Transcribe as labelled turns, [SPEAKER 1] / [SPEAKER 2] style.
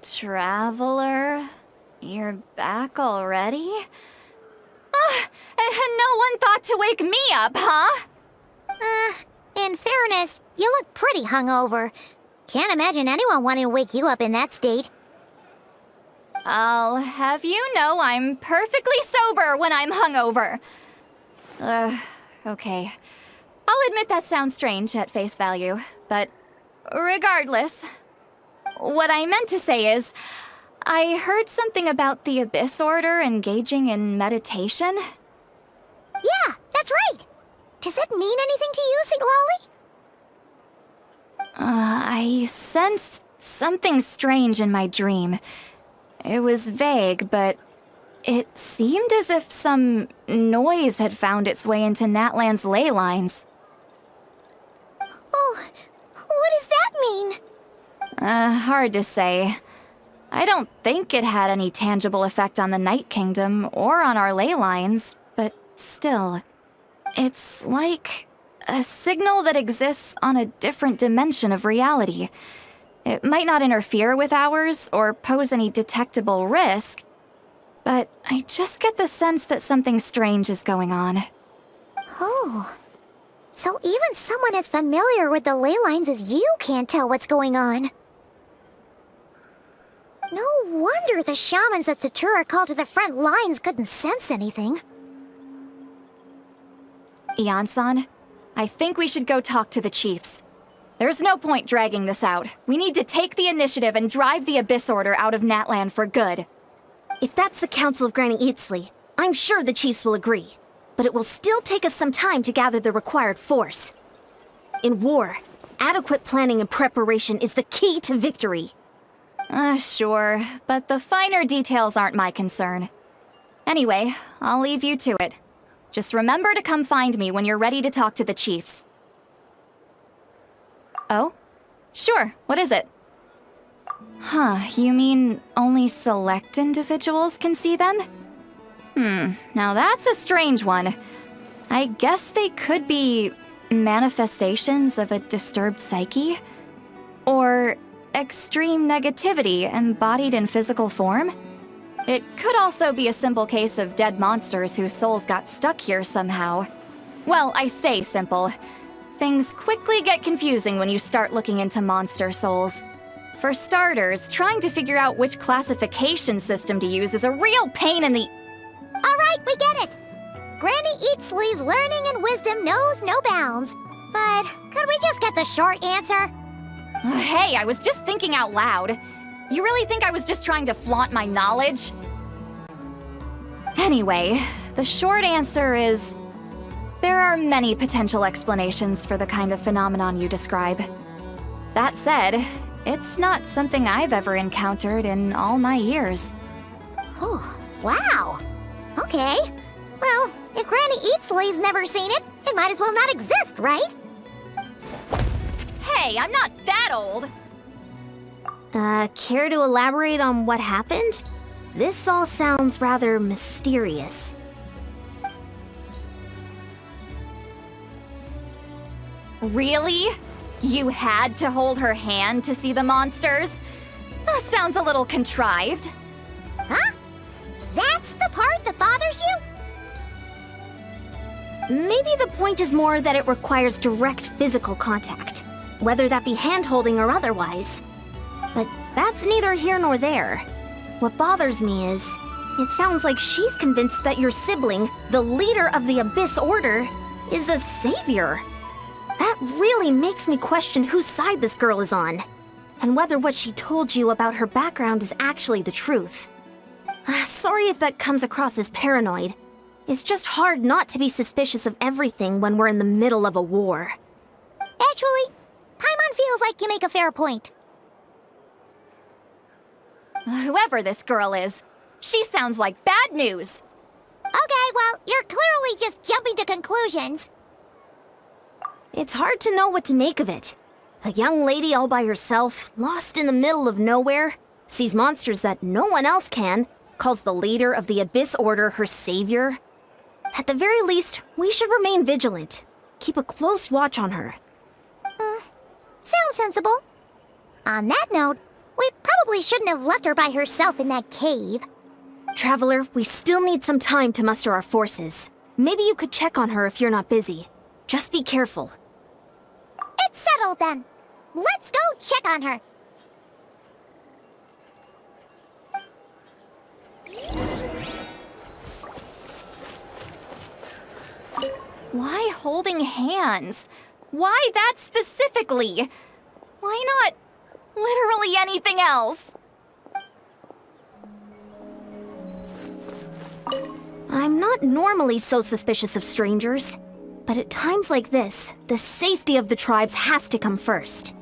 [SPEAKER 1] Traveler? You're back already? And no one thought to wake me up, huh?
[SPEAKER 2] In fairness, you look pretty hungover. Can't imagine anyone wanting to wake you up in that state.
[SPEAKER 1] I'll have you know I'm perfectly sober when I'm hungover. Okay. I'll admit that sounds strange at face value, but regardless, what I meant to say is, I heard something about the Abyss Order engaging in meditation.
[SPEAKER 2] Yeah, that's right. Does that mean anything to you, Citlali?
[SPEAKER 1] I sensed something strange in my dream. It was vague, but it seemed as if some noise had found its way into Natlan's ley lines.
[SPEAKER 2] Oh, what does that mean?
[SPEAKER 1] Hard to say. I don't think it had any tangible effect on the Night Kingdom or on our ley lines, but still. It's like a signal that exists on a different dimension of reality. It might not interfere with ours or pose any detectable risk, but I just get the sense that something strange is going on.
[SPEAKER 2] Oh. So even someone as familiar with the ley lines as you can't tell what's going on. No wonder the shamans that Satura called to the front lines couldn't sense anything.
[SPEAKER 1] Ian-san, I think we should go talk to the chiefs. There's no point dragging this out. We need to take the initiative and drive the Abyss Order out of Natlan for good.
[SPEAKER 3] If that's the Council of Granny Eatsley, I'm sure the chiefs will agree. But it will still take us some time to gather the required force. In war, adequate planning and preparation is the key to victory.
[SPEAKER 1] Sure, but the finer details aren't my concern. Anyway, I'll leave you to it. Just remember to come find me when you're ready to talk to the chiefs. Oh? Sure, what is it? Huh, you mean only select individuals can see them? Now that's a strange one. I guess they could be manifestations of a disturbed psyche? Or extreme negativity embodied in physical form? It could also be a simple case of dead monsters whose souls got stuck here somehow. Well, I say simple. Things quickly get confusing when you start looking into monster souls. For starters, trying to figure out which classification system to use is a real pain in the...
[SPEAKER 2] Alright, we get it! Granny Eatsley's learning and wisdom knows no bounds. But could we just get the short answer?
[SPEAKER 1] Hey, I was just thinking out loud. You really think I was just trying to flaunt my knowledge? Anyway, the short answer is... there are many potential explanations for the kind of phenomenon you describe. That said, it's not something I've ever encountered in all my years.
[SPEAKER 2] Oh, wow. Okay. Well, if Granny Eatsley's never seen it, it might as well not exist, right?
[SPEAKER 1] Hey, I'm not that old!
[SPEAKER 3] Care to elaborate on what happened? This all sounds rather mysterious.
[SPEAKER 1] Really? You had to hold her hand to see the monsters? Sounds a little contrived.
[SPEAKER 2] Huh? That's the part that bothers you?
[SPEAKER 3] Maybe the point is more that it requires direct physical contact, whether that be hand-holding or otherwise. But that's neither here nor there. What bothers me is, it sounds like she's convinced that your sibling, the leader of the Abyss Order, is a savior. That really makes me question whose side this girl is on, and whether what she told you about her background is actually the truth. Sorry if that comes across as paranoid. It's just hard not to be suspicious of everything when we're in the middle of a war.
[SPEAKER 2] Actually, Paimon feels like you make a fair point.
[SPEAKER 1] Whoever this girl is, she sounds like bad news.
[SPEAKER 2] Okay, well, you're clearly just jumping to conclusions.
[SPEAKER 3] It's hard to know what to make of it. A young lady all by herself, lost in the middle of nowhere, sees monsters that no one else can, calls the leader of the Abyss Order her savior. At the very least, we should remain vigilant. Keep a close watch on her.
[SPEAKER 2] Sounds sensible. On that note, probably shouldn't have left her by herself in that cave.
[SPEAKER 3] Traveler, we still need some time to muster our forces. Maybe you could check on her if you're not busy. Just be careful.
[SPEAKER 2] It's settled then. Let's go check on her.
[SPEAKER 1] Why holding hands? Why that specifically? Why not literally anything else?
[SPEAKER 3] I'm not normally so suspicious of strangers, but at times like this, the safety of the tribes has to come first.